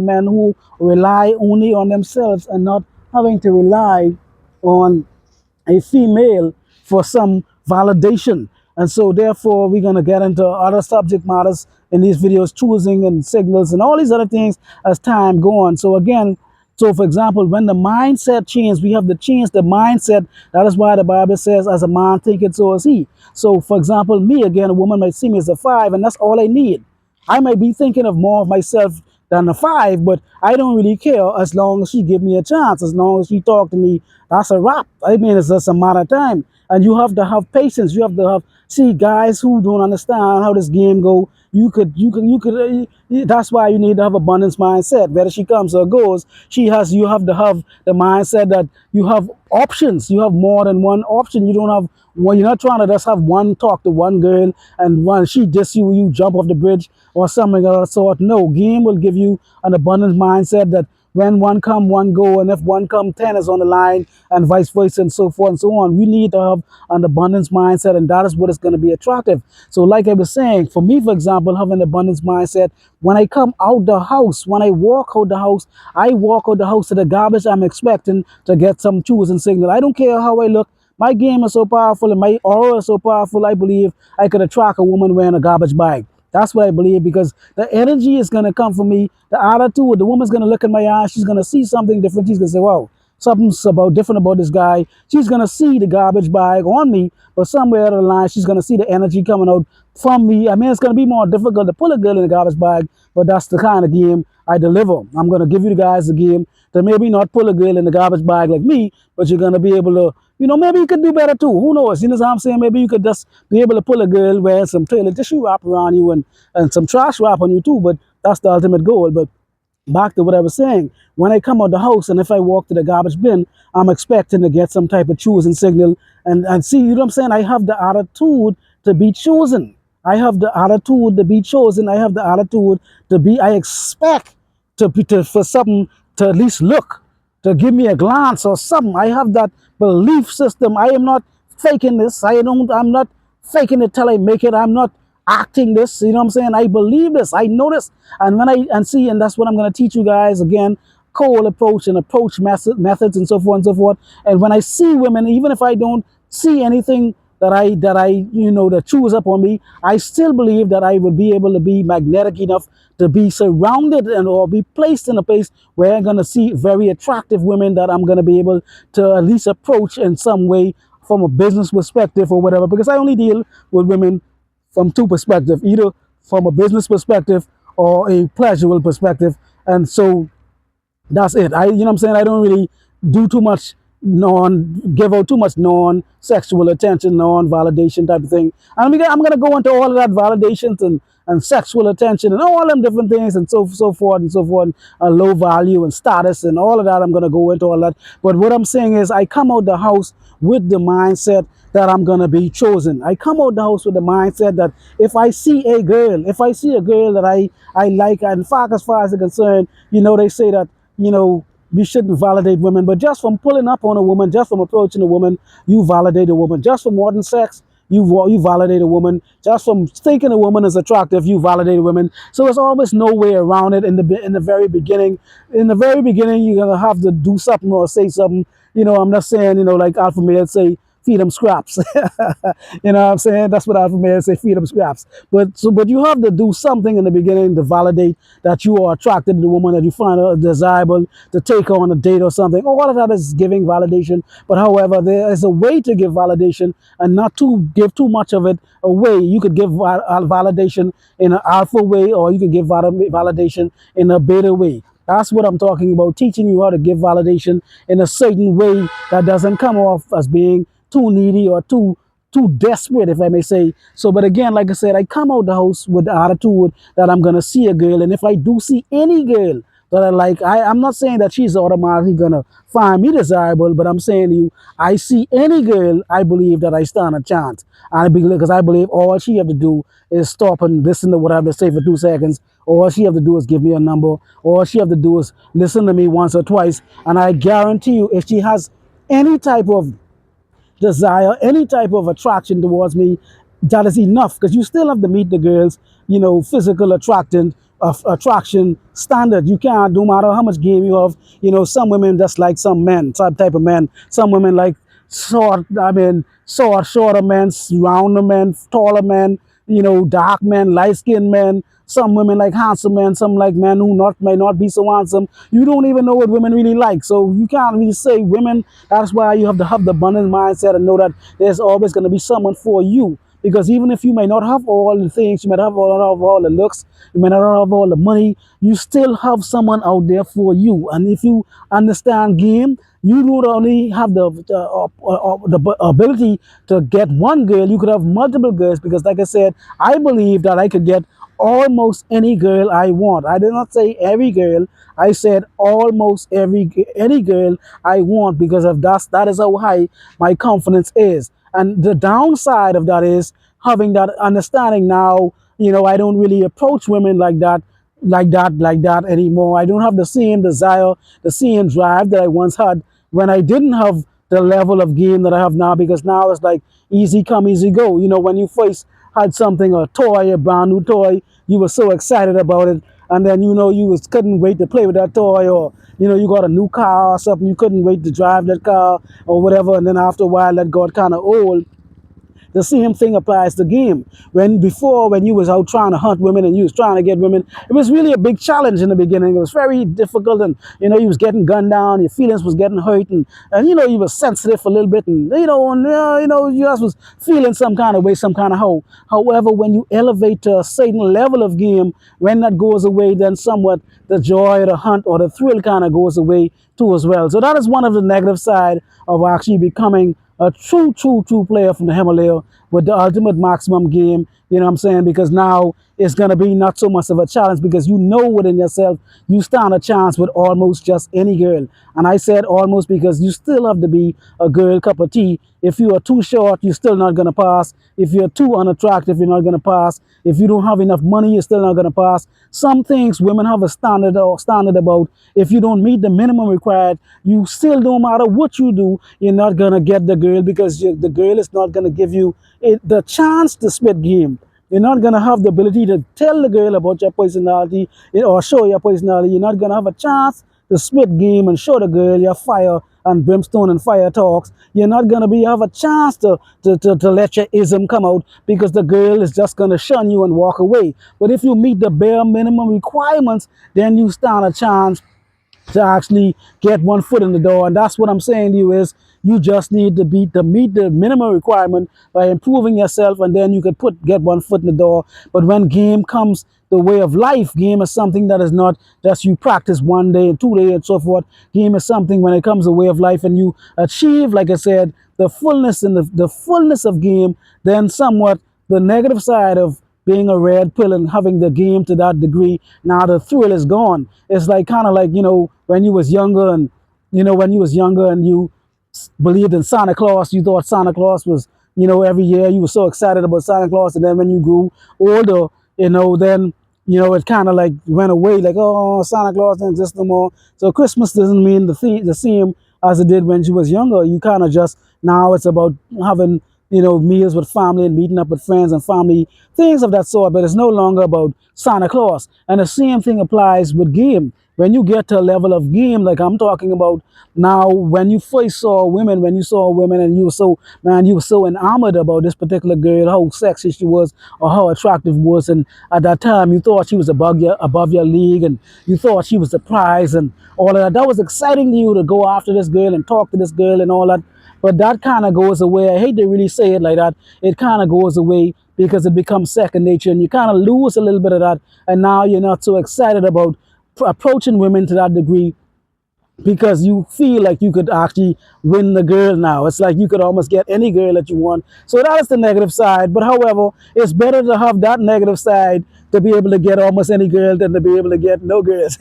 men who rely only on themselves and not having to rely on a female for some validation. And so therefore, we're going to get into other subject matters in these videos, choosing and signals and all these other things as time go on. So again, for example, when the mindset changes, we have to change the mindset. That is why the Bible says, as a man thinketh, so is he. So for example, me, again, a woman might see me as a 5, and that's all I need. I might be thinking of more of myself than a 5, but I don't really care as long as she give me a chance, as long as she talk to me. That's a wrap. I mean, it's just a matter of time. And you have to have patience. You have to see guys who don't understand how this game go. That's why you need to have abundance mindset. Whether she comes or goes, you have to have the mindset that you have options. You have more than one option. You don't have well, you're not trying to just have one talk to one girl, and when she diss you, you jump off the bridge or something of that sort. No, game will give you an abundance mindset that when one come, one go, and if one come, 10 is on the line, and vice versa, and so forth and so on. We need to have an abundance mindset, and that is what is going to be attractive. So like I was saying, for me, for example, having an abundance mindset, when I come out the house, when I walk out the house, I walk out the house to the garbage. I'm expecting to get some choosing signal. I don't care how I look. My game is so powerful and my aura is so powerful, I believe I could attract a woman wearing a garbage bag. That's what I believe, because the energy is going to come from me. The attitude, the woman's going to look in my eyes. She's going to see something different. She's going to say, wow, something's different about this guy. She's going to see the garbage bag on me, but somewhere along the line, she's going to see the energy coming out from me. I mean, it's going to be more difficult to pull a girl in the garbage bag, but that's the kind of game I deliver. I'm going to give you the guys the game to maybe not pull a girl in the garbage bag like me, but you're going to be able to, maybe you could do better too. Who knows? You know what I'm saying? Maybe you could just be able to pull a girl wearing some toilet tissue wrap around you and some trash wrap on you too, but that's the ultimate goal. But back to what I was saying, when I come out the house and if I walk to the garbage bin, I'm expecting to get some type of choosing signal. And see, you know what I'm saying? I have the attitude to be chosen. I have the attitude to be chosen. I have the attitude to be, I expect for something to at least look, to give me a glance or something. I have that belief system. I am not faking this. I'm not faking it till I make it. I'm not acting this. You know what I'm saying? I believe this. I know this. And and that's what I'm going to teach you guys again. Cold approach and approach methods and so forth and so forth. And when I see women, even if I don't see anything that chews up on me, I still believe that I would be able to be magnetic enough to be surrounded and or be placed in a place where I'm going to see very attractive women that I'm going to be able to at least approach in some way from a business perspective or whatever, because I only deal with women from two perspectives, either from a business perspective or a pleasurable perspective. And so that's it. What I'm saying, I don't really do too much give out too much non-sexual attention, non-validation type of thing. I'm gonna go into all of that validations and sexual attention and all them different things and so forth and so forth, low value and status and all of that. I'm gonna go into all that. But what I'm saying is, I come out the house with the mindset that I'm gonna be chosen. I come out the house with the mindset that if I see a girl that I like, and in fact, as far as I'm concerned, they say that, we shouldn't validate women, but just from pulling up on a woman, just from approaching a woman, you validate a woman. Just from wanting sex, you validate a woman. Just from thinking a woman is attractive, you validate a woman. So there's always no way around it in the very beginning. In the very beginning, you're gonna have to do something or say something. I'm not saying, like alpha male say, feed them scraps. You know what I'm saying? That's what alpha males say, feed them scraps. But you have to do something in the beginning to validate that you are attracted to the woman, that you find her desirable to take her on a date or something. All of that is giving validation. But however, there is a way to give validation and not to give too much of it away. You could give validation in an alpha way, or you could give validation in a beta way. That's what I'm talking about, teaching you how to give validation in a certain way that doesn't come off as being too needy or too desperate, if I may say. So, but again, like I said, I come out the house with the attitude that I'm gonna see a girl, and if I do see any girl that I like, I'm not saying that she's automatically gonna find me desirable, but I'm saying to you, I see any girl, I believe that I stand a chance. And because I believe all she have to do is stop and listen to what I have to say for 2 seconds. All she have to do is give me a number. All she have to do is listen to me once or twice. And I guarantee you, if she has any type of desire, any type of attraction towards me, that is enough, because you still have to meet the girls, physical attraction standard. You can't, no matter how much game you have, some women just like some men, some type of men. Some women like shorter men, rounder men, taller men, dark men, light-skinned men. Some women like handsome men, some like men who may not be so handsome. You don't even know what women really like. So you can't really say women. That's why you have to have the abundant mindset and know that there's always going to be someone for you. Because even if you may not have all the things, you may not have all the looks, you may not have all the money, you still have someone out there for you. And if you understand game, you not only have the ability to get one girl, you could have multiple girls. Because like I said, I believe that I could get almost any girl I want. I did not say every girl. I said almost any girl I want, because of that is how high my confidence is. And the downside of that is having that understanding now. I don't really approach women like that anymore. I don't have the same desire, the same drive that I once had when I didn't have the level of game that I have now, because now it's like easy come, easy go. When you first had something, a toy, a brand new toy, you were so excited about it, and then couldn't wait to play with that toy, or you got a new car or something, you couldn't wait to drive that car or whatever, and then after a while that got kind of old. The same thing applies to game. When you was out trying to hunt women and you was trying to get women, it was really a big challenge in the beginning. It was very difficult, and you was getting gunned down, your feelings was getting hurt, and you was sensitive a little bit, and you just was feeling some kind of way, some kind of how. However, when you elevate to a certain level of game, when that goes away, then somewhat the joy of the hunt or the thrill kind of goes away too as well. So that is one of the negative side of actually becoming a true player from the Himalaya with the ultimate maximum game. You know what I'm saying? Because now it's going to be not so much of a challenge, because you know within yourself you stand a chance with almost just any girl. And I said almost because you still have to be a girl cup of tea. If you are too short, you're still not going to pass. If you're too unattractive, you're not going to pass. If you don't have enough money, you're still not going to pass. Some things women have a standard about. If you don't meet the minimum required, you still, no matter what you do, you're not going to get the girl, because the girl is not going to give you the chance to spit game. You're not going to have the ability to tell the girl about your personality or show your personality. You're not going to have a chance to spit game and show the girl your fire and brimstone and fire talks, you're not going to be have a chance to let your ism come out, because the girl is just going to shun you and walk away. But if you meet the bare minimum requirements, then you stand a chance to actually get one foot in the door. And that's what I'm saying to you is, you just need to meet the minimum requirement by improving yourself, and then you could get one foot in the door. But when game comes the way of life, game is something that is not just you practice 1 day and 2 days and so forth. Game is something when it comes the way of life and you achieve, like I said, the fullness and the fullness of game, then somewhat the negative side of being a red pill and having the game to that degree, now the thrill is gone. It's like kind of like, when you was younger, and when you was younger and you believed in Santa Claus, you thought Santa Claus was, every year you were so excited about Santa Claus. And then when you grew older, then, it kind of like went away, like, oh, Santa Claus doesn't exist no more. So Christmas doesn't mean the same as it did when you was younger. You kind of just, now it's about having, meals with family and meeting up with friends and family, things of that sort. But it's no longer about Santa Claus. And the same thing applies with game. When you get to a level of game, like I'm talking about now, when you first saw women, when you saw women and you were so, man, you were so enamored about this particular girl, how sexy she was or how attractive was. And at that time, you thought she was above your league, and you thought she was the prize and all of that. That was exciting to you to go after this girl and talk to this girl and all that. But that kind of goes away. I hate to really say it like that. It kind of goes away because it becomes second nature, and you kind of lose a little bit of that. And now you're not so excited about approaching women to that degree, because you feel like you could actually win the girl now. It's like you could almost get any girl that you want. So that is the negative side. But however, it's better to have that negative side to be able to get almost any girl than to be able to get no girls.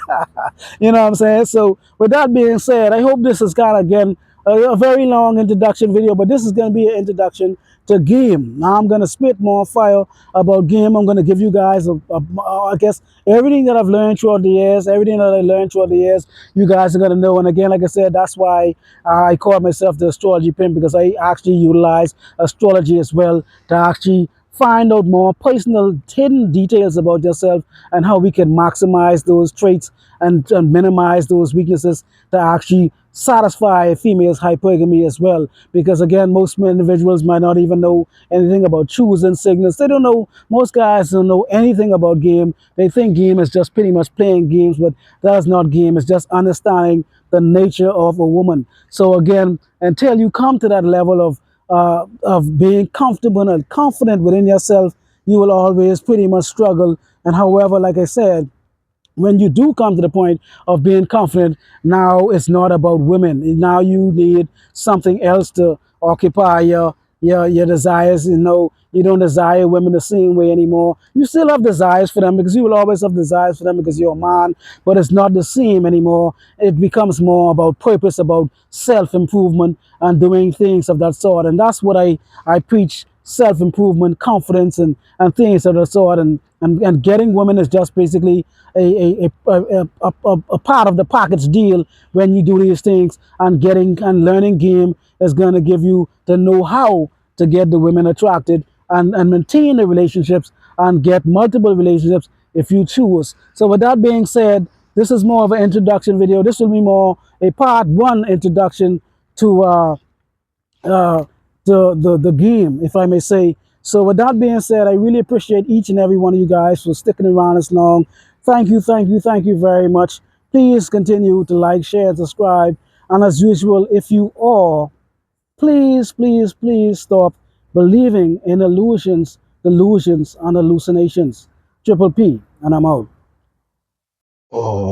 You know what I'm saying? So with that being said, I hope this is kind of, again, a very long introduction video, but this is going to be an introduction to game. Now I'm going to spit more fire about game. I'm going to give you guys, I guess, everything that I've learned throughout the years, everything that I learned throughout the years, you guys are going to know. And again, like I said, that's why I call myself the astrology pimp, because I actually utilize astrology as well to actually find out more personal hidden details about yourself, and how we can maximize those traits and minimize those weaknesses to actually satisfy a female's hypergamy as well. Because again, most individuals might not even know anything about choosing signals. They don't know, most guys don't know anything about game. They think game is just pretty much playing games, but that's not game. It's just understanding the nature of a woman. So again, until you come to that level of being comfortable and confident within yourself, you will always pretty much struggle. And however, like I said, when you do come to the point of being confident, now it's not about women. Now you need something else to occupy your desires. You don't desire women the same way anymore. You still have desires for them, because you will always have desires for them because you're a man, but it's not the same anymore. It becomes more about purpose, about self-improvement and doing things of that sort. And that's what I preach: self-improvement, confidence, and things of that sort. And getting women is just basically a part of the package deal when you do these things. And getting and learning game is going to give you the know-how to get the women attracted and maintain the relationships and get multiple relationships if you choose. So with that being said, this is more of an introduction video. This will be more a part one introduction to uh, the game, if I may say. So with that being said, I really appreciate each and every one of you guys for sticking around this long. Thank you, thank you, thank you very much. Please continue to like, share, and subscribe. And as usual, if you are, please, please, please stop believing in illusions, delusions, and hallucinations. Triple P, and I'm out. Oh.